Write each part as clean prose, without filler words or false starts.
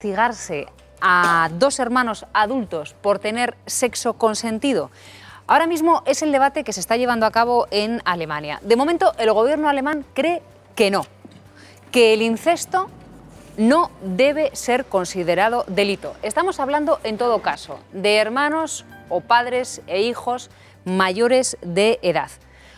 castigarse a dos hermanos adultos por tener sexo consentido? Ahora mismo es el debate que se está llevando a cabo en Alemania. De momento, el gobierno alemán cree que no, que el incesto no debe ser considerado delito. Estamos hablando, en todo caso, de hermanos o padres e hijos mayores de edad.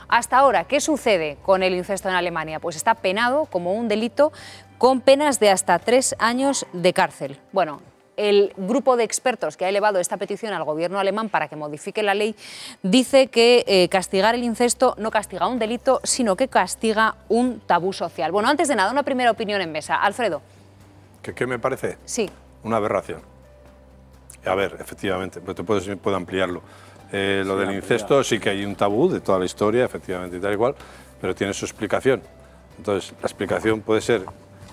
Hasta ahora, ¿qué sucede con el incesto en Alemania? Pues está penado como un delito con penas de hasta 3 años de cárcel. Bueno, el grupo de expertos que ha elevado esta petición al gobierno alemán para que modifique la ley dice que castigar el incesto no castiga un delito, sino que castiga un tabú social. Bueno, antes de nada, una primera opinión en mesa. Alfredo. ¿Qué me parece? Sí. Una aberración. A ver, efectivamente, pero puedo ampliarlo. Lo del incesto sí que hay un tabú de toda la historia, efectivamente, y tal y cual, pero tiene su explicación. Entonces, la explicación puede ser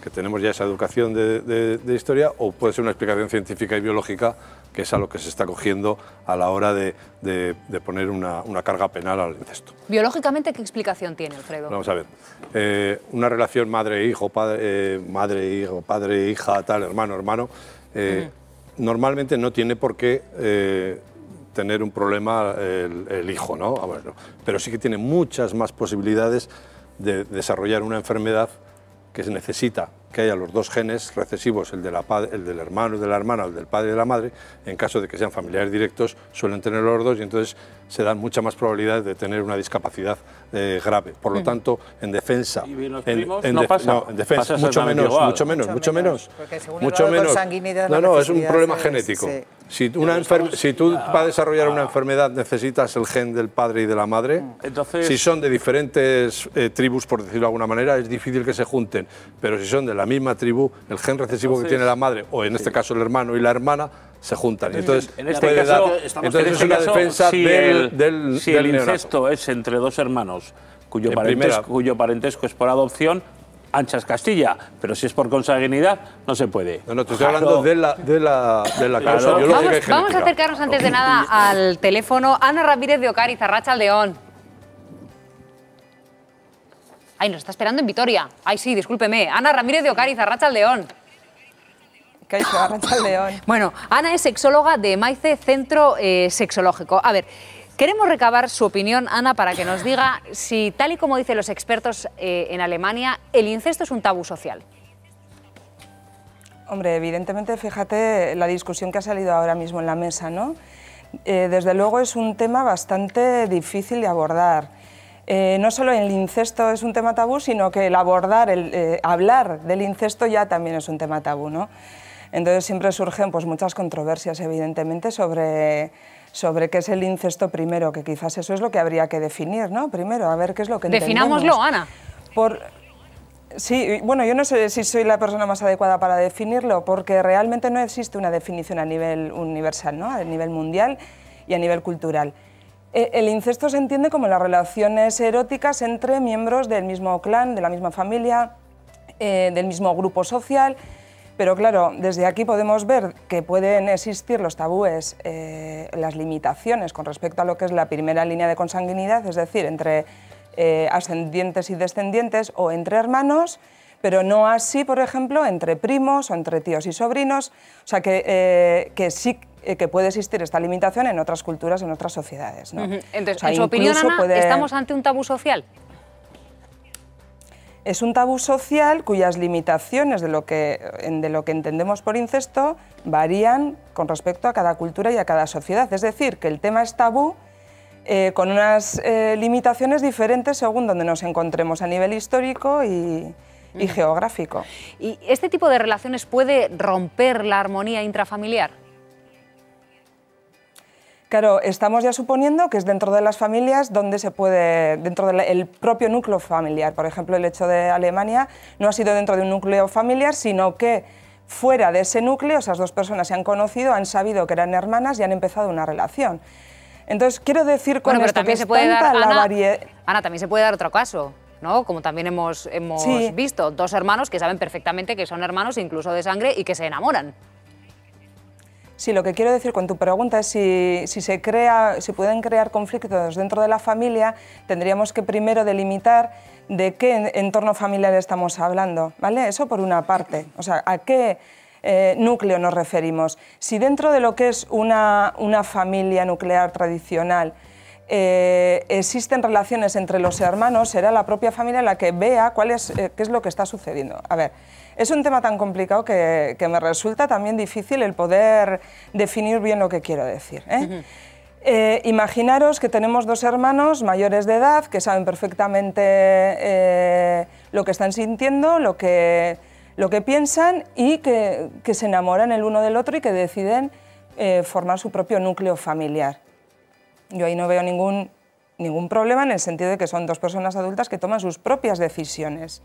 que tenemos ya esa educación de historia, o puede ser una explicación científica y biológica, que es a lo que se está cogiendo a la hora de poner una carga penal al incesto. Biológicamente, ¿qué explicación tiene, Alfredo? Vamos a ver, una relación madre-hijo, padre-hijo, padre-hija, tal, hermano-hermano, normalmente no tiene por qué tener un problema el hijo, ¿no? Bueno, pero sí que tiene muchas más posibilidades de desarrollar una enfermedad que se necesita que haya los dos genes recesivos, el del hermano y de la hermana, o el del padre y de la madre. En caso de que sean familiares directos, suelen tener los dos y entonces se dan muchas más probabilidades de tener una discapacidad grave. Por lo tanto, en defensa... ¿Y los primos no pasa? No, en defensa, pasa mucho menos. Porque según Mucho el grado de menos. consanguinidad, No, es un necesidad problema es- genético. sí. Si tú para desarrollar una enfermedad necesitas el gen del padre y de la madre, Entonces, si son de diferentes tribus, por decirlo de alguna manera, es difícil que se junten, pero si son de la misma tribu, el gen recesivo que tiene la madre, o en este caso el hermano y la hermana, se juntan. Y entonces, en este puede caso, dar- entonces es una defensa si del el neonato. incesto es entre dos hermanos cuyo primera. parentesco es por adopción, anchas Castilla, pero si es por consanguinidad, no se puede. No, te estoy hablando de la causa Claro. biológica y Vamos a genética. acercarnos antes de nada al teléfono. Ana Ramírez de Ocariz, Arratsaldeon. Ay, nos está esperando en Vitoria. Ay, sí, discúlpeme. Ana Ramírez de Ocariz, Arratsaldeon. Kaixo, Arratsaldeon. Bueno, Ana es sexóloga de Maize Centro Sexológico. A ver, queremos recabar su opinión, Ana, para que nos diga si, tal y como dicen los expertos en Alemania, el incesto es un tabú social. Hombre, evidentemente, fíjate la discusión que ha salido ahora mismo en la mesa, ¿no? Desde luego es un tema bastante difícil de abordar. No solo el incesto es un tema tabú, sino que el hablar del incesto ya también es un tema tabú, ¿no? Entonces siempre surgen pues, muchas controversias, evidentemente, sobre qué es el incesto primero, que quizás eso es lo que habría que definir, ¿no? Primero, a ver qué es lo que entendemos. Definámoslo, Ana. Sí, bueno, yo no sé si soy la persona más adecuada para definirlo, porque realmente no existe una definición a nivel universal, ¿no? A nivel mundial y a nivel cultural. El incesto se entiende como las relaciones eróticas entre miembros del mismo clan, de la misma familia, del mismo grupo social, pero claro, desde aquí podemos ver que pueden existir los tabúes, las limitaciones con respecto a lo que es la primera línea de consanguinidad, es decir, entre ascendientes y descendientes o entre hermanos, pero no así, por ejemplo, entre primos o entre tíos y sobrinos, o sea que sí que puede existir esta limitación en otras culturas, en otras sociedades, ¿no? Entonces, O sea, en su opinión, incluso Ana, ¿estamos ante un tabú social? Es un tabú social cuyas limitaciones de lo que entendemos por incesto varían con respecto a cada cultura y a cada sociedad. Es decir, que el tema es tabú con unas limitaciones diferentes según donde nos encontremos a nivel histórico y geográfico. ¿Y este tipo de relaciones puede romper la armonía intrafamiliar? Claro, estamos ya suponiendo que es dentro de las familias donde se puede, dentro del propio núcleo familiar. Por ejemplo, el hecho de Alemania no ha sido dentro de un núcleo familiar, sino que fuera de ese núcleo esas dos personas se han conocido, han sabido que eran hermanas y han empezado una relación. Entonces, quiero decir con esto que es tanta la variedad... Ana, también se puede dar otro caso, ¿no? Como también hemos Sí. visto, dos hermanos que saben perfectamente que son hermanos, incluso de sangre, y que se enamoran. Sí, lo que quiero decir con tu pregunta es si pueden crear conflictos dentro de la familia, tendríamos que primero delimitar de qué entorno familiar estamos hablando, ¿vale? Eso por una parte, o sea, a qué núcleo nos referimos. Si dentro de lo que es una familia nuclear tradicional existen relaciones entre los hermanos, será la propia familia la que vea qué es lo que está sucediendo. A ver, es un tema tan complicado que me resulta también difícil el poder definir bien lo que quiero decir, imaginaros que tenemos dos hermanos mayores de edad que saben perfectamente lo que están sintiendo, lo que piensan y que se enamoran el uno del otro y que deciden formar su propio núcleo familiar. Yo ahí no veo ningún problema en el sentido de que son dos personas adultas que toman sus propias decisiones.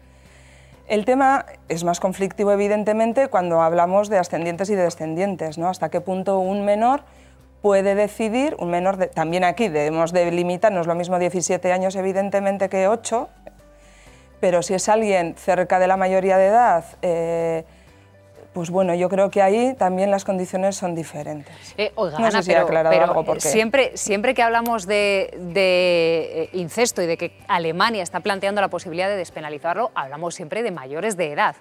El tema es más conflictivo, evidentemente, cuando hablamos de ascendientes y de descendientes, ¿no? Hasta qué punto un menor puede decidir, también aquí debemos de limitar, no es lo mismo 17 años, evidentemente, que 8, pero si es alguien cerca de la mayoría de edad, pues bueno, yo creo que ahí también las condiciones son diferentes. Oiga, no sé si he aclarado algo porque... siempre que hablamos de incesto y de que Alemania está planteando la posibilidad de despenalizarlo, hablamos siempre de mayores de edad.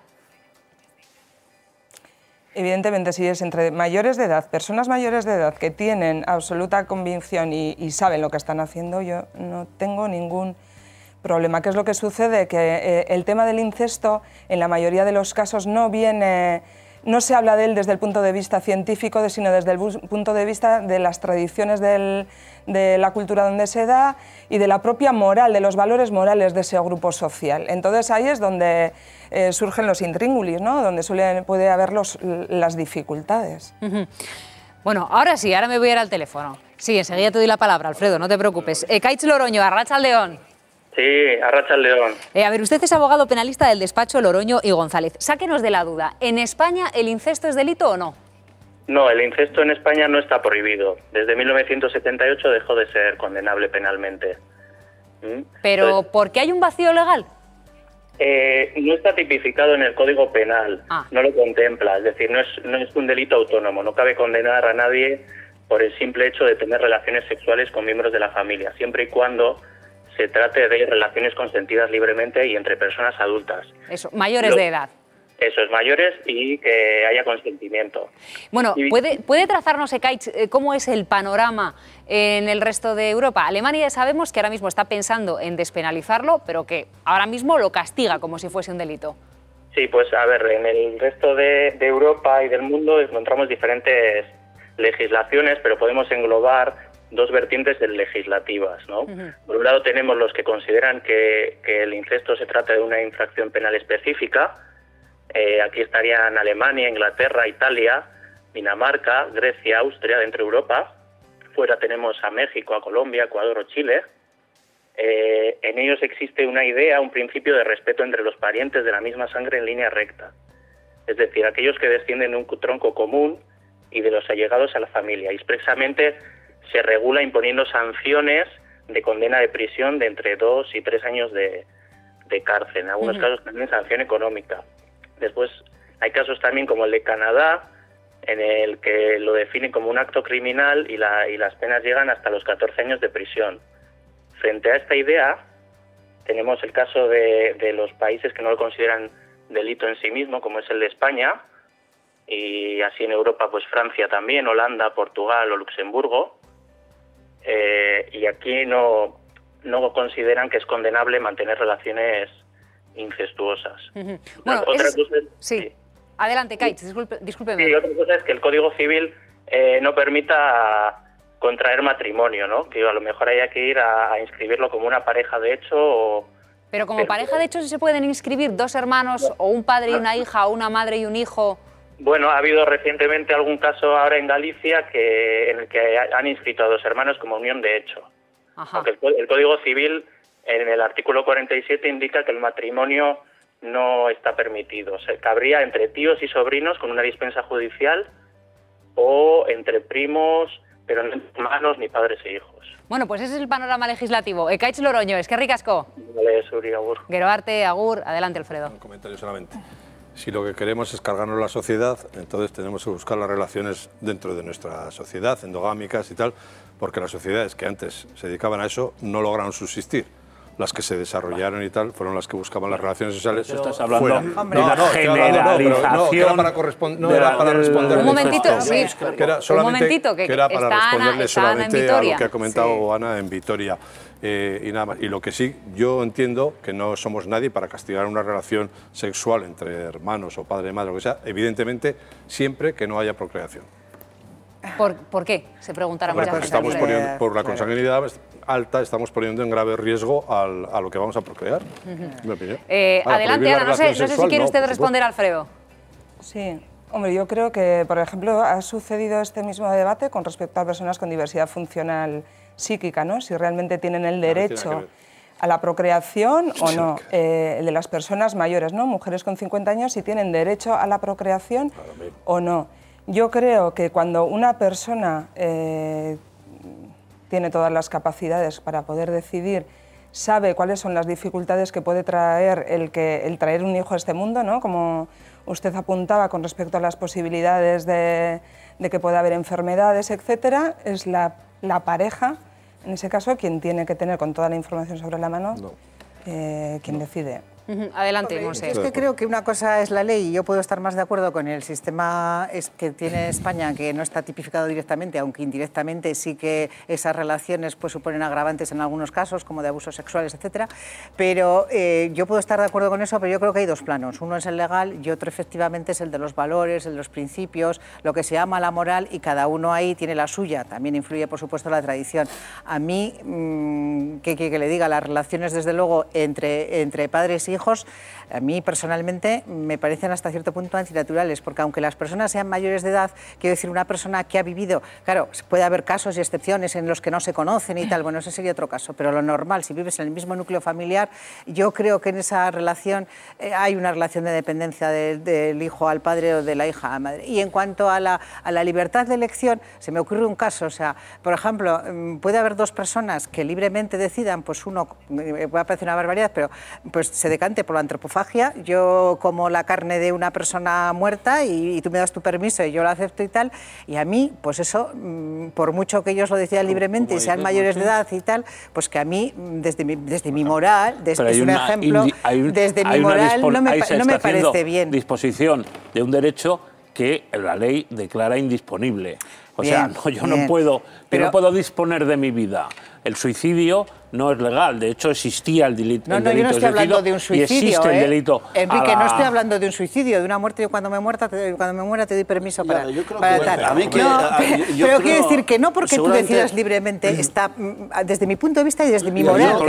Evidentemente, si es entre mayores de edad, personas mayores de edad que tienen absoluta convicción y saben lo que están haciendo, yo no tengo ningún problema. ¿Qué es lo que sucede? Que el tema del incesto, en la mayoría de los casos, no se habla de él desde el punto de vista científico, sino desde el punto de vista de las tradiciones de la cultura donde se da y de la propia moral, de los valores morales de ese grupo social. Entonces ahí es donde surgen los intríngulis, ¿no? Donde puede haber las dificultades. Bueno, ahora sí, ahora me voy a ir al teléfono. Sí, enseguida te doy la palabra, Alfredo, no te preocupes. Kaitz Loroño, Arratsaldeon. Sí, Arratsaldeon. A ver, usted es abogado penalista del despacho Loroño y González. Sáquenos de la duda, ¿en España el incesto es delito o no? No, el incesto en España no está prohibido. Desde 1978 dejó de ser condenable penalmente. ¿Pero Entonces, por qué hay un vacío legal? No está tipificado en el Código Penal, no lo contempla. Es decir, no es un delito autónomo. No cabe condenar a nadie por el simple hecho de tener relaciones sexuales con miembros de la familia, siempre y cuando se trate de relaciones consentidas libremente y entre personas adultas. Eso, mayores de edad. Eso es, mayores y que haya consentimiento. Bueno, ¿puede trazarnos, Kaitz, cómo es el panorama en el resto de Europa? Alemania ya sabemos que ahora mismo está pensando en despenalizarlo, pero que ahora mismo lo castiga como si fuese un delito. Sí, pues a ver, en el resto de Europa y del mundo encontramos diferentes legislaciones, pero podemos englobar dos vertientes legislativas, ¿no? Por un lado tenemos los que consideran que el incesto se trata de una infracción penal específica. Aquí estarían Alemania, Inglaterra, Italia, Dinamarca, Grecia, Austria, dentro de Europa. Fuera tenemos a México, a Colombia, Ecuador o Chile. En ellos existe una idea, un principio de respeto entre los parientes de la misma sangre en línea recta. Es decir, aquellos que descienden de un tronco común y de los allegados a la familia. Y expresamente se regula imponiendo sanciones de condena de prisión de entre 2 y 3 años de cárcel. En algunos casos también sanción económica. Después hay casos también como el de Canadá, en el que lo definen como un acto criminal y las penas llegan hasta los 14 años de prisión. Frente a esta idea, tenemos el caso de los países que no lo consideran delito en sí mismo, como es el de España, y así en Europa, pues Francia también, Holanda, Portugal o Luxemburgo. Y aquí no consideran que es condenable mantener relaciones incestuosas. Bueno, sí. Adelante, Kaitz, discúlpeme. Sí, otra cosa es que el Código Civil no permita contraer matrimonio, ¿no? Que a lo mejor haya que ir a inscribirlo como una pareja de hecho Pero como pareja de hecho sí se pueden inscribir dos hermanos o un padre y una hija o una madre y un hijo. Bueno, ha habido recientemente algún caso ahora en Galicia en el que han inscrito a dos hermanos como unión de hecho. Ajá. Porque el Código Civil, en el artículo 47, indica que el matrimonio no está permitido. Se cabría entre tíos y sobrinos con una dispensa judicial o entre primos, pero no entre hermanos ni padres e hijos. Bueno, pues ese es el panorama legislativo. Kaitz Loroño, es que ricasco. Vale, Suri, agur. Gero arte, agur. Adelante, Alfredo. Un comentario solamente. Si lo que queremos es cargarnos la sociedad, entonces tenemos que buscar las relaciones dentro de nuestra sociedad, endogámicas y tal, porque las sociedades que antes se dedicaban a eso no lograron subsistir. las que se desarrollaron y tal, fueron las que buscaban las relaciones sexuales. Estás hablando fuera. de No, una no, estoy hablando, generalización. que era para responder. Un momentito, sí. Que era solamente, Un momentito, que era para está responderle Ana en solamente a Vitoria. lo que ha comentado Ana en Vitoria. Y nada más. Y lo que sí, yo entiendo que no somos nadie para castigar una relación sexual entre hermanos o padre y madre, lo que sea, evidentemente siempre que no haya procreación. ¿Por qué? Se preguntará mucha gente. Estamos poniendo, por la consanguinidad alta, estamos poniendo en grave riesgo a lo que vamos a procrear, en mi opinión. Adelante, Ana, no sé si quiere usted responder, Alfredo. Sí. Hombre, yo creo que, por ejemplo, ha sucedido este mismo debate con respecto a personas con diversidad funcional psíquica, ¿no? Si realmente tienen el derecho a la procreación o no. El de las personas mayores, ¿no? Mujeres con 50 años, si tienen derecho a la procreación o no. Yo creo que cuando una persona tiene todas las capacidades para poder decidir, sabe cuáles son las dificultades que puede traer el traer un hijo a este mundo, ¿no? Como usted apuntaba con respecto a las posibilidades de que pueda haber enfermedades, etcétera, es la pareja, en ese caso, quien tiene que tener con toda la información sobre la mano, quien decide. Adelante, Monse. Es que creo que una cosa es la ley y yo puedo estar más de acuerdo con el sistema que tiene España, que no está tipificado directamente, aunque indirectamente sí que esas relaciones pues, suponen agravantes en algunos casos, como de abusos sexuales, etcétera. Pero yo puedo estar de acuerdo con eso, pero yo creo que hay dos planos. Uno es el legal y otro efectivamente es el de los valores, el de los principios, lo que se llama la moral, y cada uno ahí tiene la suya. También influye, por supuesto, la tradición. A mí, que le diga, las relaciones, desde luego, entre padres y hijos, a mí personalmente me parecen hasta cierto punto antinaturales, porque aunque las personas sean mayores de edad, quiero decir, una persona que ha vivido, claro, puede haber casos y excepciones en los que no se conocen y tal, bueno, ese sería otro caso, pero lo normal, si vives en el mismo núcleo familiar, yo creo que en esa relación hay una relación de dependencia del hijo al padre o de la hija a la madre. Y en cuanto a la libertad de elección, se me ocurre un caso, o sea, por ejemplo, puede haber dos personas que libremente decidan, pues uno, puede parecer una barbaridad, pero pues se decante por la antropofagia, yo como la carne de una persona muerta y tú me das tu permiso y yo lo acepto y tal, y a mí, pues eso, por mucho que ellos lo decidan libremente y sean mayores de edad y tal, pues que a mí, desde mi moral, es un ejemplo, desde mi moral no me parece bien. Disposición de un derecho que la ley declara indisponible. O sea, yo no puedo disponer de mi vida. El suicidio no es legal, de hecho existía el delito. No, yo no estoy hablando de un suicidio. Y existe el delito. Enrique, no estoy hablando de un suicidio, de una muerte. Yo cuando me muera te doy permiso para tal. Pero quiero decir que no porque tú decidas libremente, está desde mi punto de vista y desde mi moral.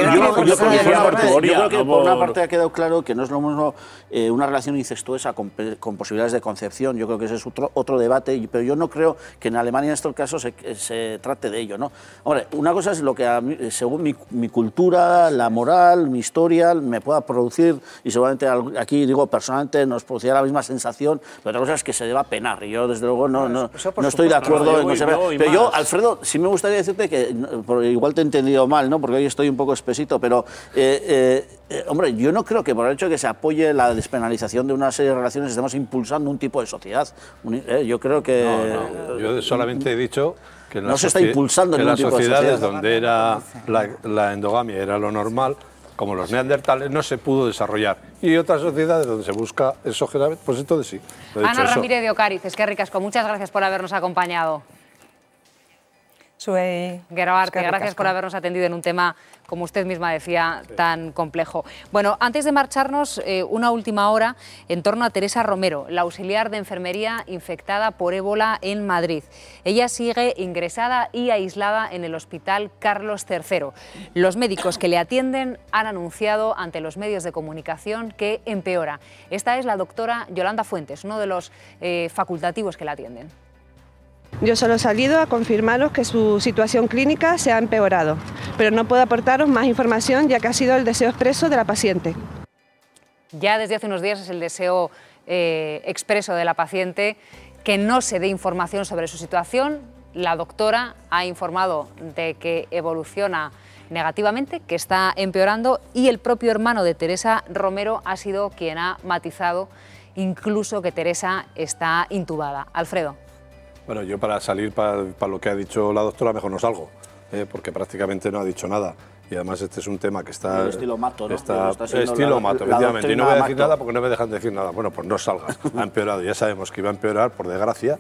Yo creo que por una parte ha quedado claro que no es lo mismo una relación incestuosa con posibilidades de concepción. Yo creo que ese es otro debate, pero yo no creo que en Alemania en estos casos se trate de ello, ¿no? Hombre, una cosa es lo que a mí, según mi cultura, la moral, mi historia me pueda producir, y seguramente aquí digo personalmente nos producirá la misma sensación, pero otra cosa es que se deba penar, y yo desde luego no estoy de acuerdo en que se vea. Pero yo, Alfredo, sí me gustaría decirte que, igual te he entendido mal, ¿no? Porque hoy estoy un poco espesito, pero hombre, yo no creo que por el hecho de que se apoye la despenalización de una serie de relaciones estemos impulsando un tipo de sociedad. Yo creo que... No, yo solamente he dicho que en no se está impulsando en las sociedades sociedad donde era la endogamia era lo normal, como los neandertales, no se pudo desarrollar. Y otras sociedades donde se busca exógenamente, pues entonces sí. Ana Ramírez de Ocariz, es que ricasco, muchas gracias por habernos acompañado. Gerabarte, gracias por habernos atendido en un tema, como usted misma decía, tan complejo. Bueno, antes de marcharnos, una última hora en torno a Teresa Romero, la auxiliar de enfermería infectada por ébola en Madrid. Ella sigue ingresada y aislada en el Hospital Carlos III. Los médicos que le atienden han anunciado ante los medios de comunicación que empeora. Esta es la doctora Yolanda Fuentes, uno de los facultativos que la atienden. Yo solo he salido a confirmaros que su situación clínica se ha empeorado, pero no puedo aportaros más información ya que ha sido el deseo expreso de la paciente. Ya desde hace unos días es el deseo expreso de la paciente que no se dé información sobre su situación. La doctora ha informado de que evoluciona negativamente, que está empeorando, y el propio hermano de Teresa Romero ha sido quien ha matizado incluso que Teresa está intubada. Alfredo. Bueno, yo para salir para lo que ha dicho la doctora mejor no salgo, porque prácticamente no ha dicho nada. y además este es un tema que está... El estilo Mato, ¿no? Estilo Mato, efectivamente. Y no voy a decir nada porque no me dejan decir nada. Bueno, pues no salgas. Ha empeorado. Ya sabemos que iba a empeorar, por desgracia.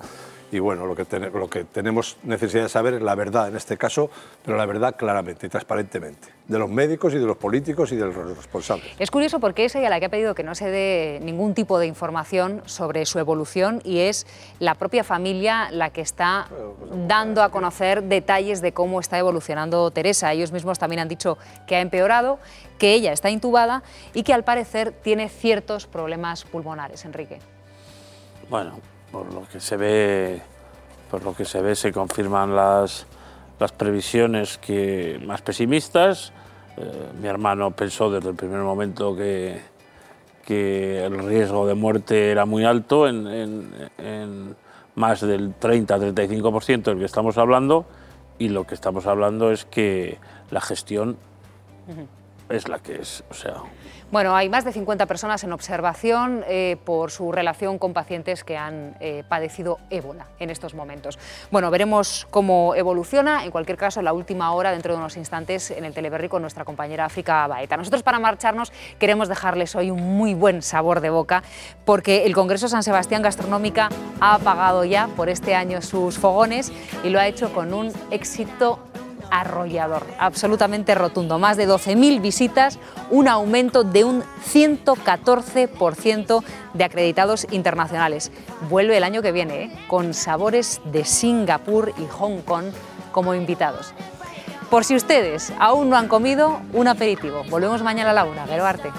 Y bueno, lo que tenemos necesidad de saber es la verdad en este caso, pero la verdad claramente y transparentemente, de los médicos y de los políticos y de los responsables. Es curioso porque es ella la que ha pedido que no se dé ningún tipo de información sobre su evolución y es la propia familia la que está dando a conocer detalles de cómo está evolucionando Teresa. Ellos mismos también han dicho que ha empeorado, que ella está intubada y que al parecer tiene ciertos problemas pulmonares. Enrique. Bueno, por lo que se ve se confirman las previsiones más pesimistas. Mi hermano pensó desde el primer momento que el riesgo de muerte era muy alto, en más del 30-35% del que estamos hablando, y lo que estamos hablando es que la gestión es la que es, o sea... Bueno, hay más de 50 personas en observación por su relación con pacientes que han padecido ébola en estos momentos. Bueno, veremos cómo evoluciona. En cualquier caso, la última hora, dentro de unos instantes, en el Teleberri con nuestra compañera África Baeta. Nosotros, para marcharnos, queremos dejarles hoy un muy buen sabor de boca, porque el Congreso San Sebastián Gastronómica ha apagado ya por este año sus fogones y lo ha hecho con un éxito arrollador, absolutamente rotundo. Más de 12.000 visitas, un aumento de un 114% de acreditados internacionales. Vuelve el año que viene, con sabores de Singapur y Hong Kong como invitados. Por si ustedes aún no han comido, un aperitivo. Volvemos mañana a la 1. Vero Arte.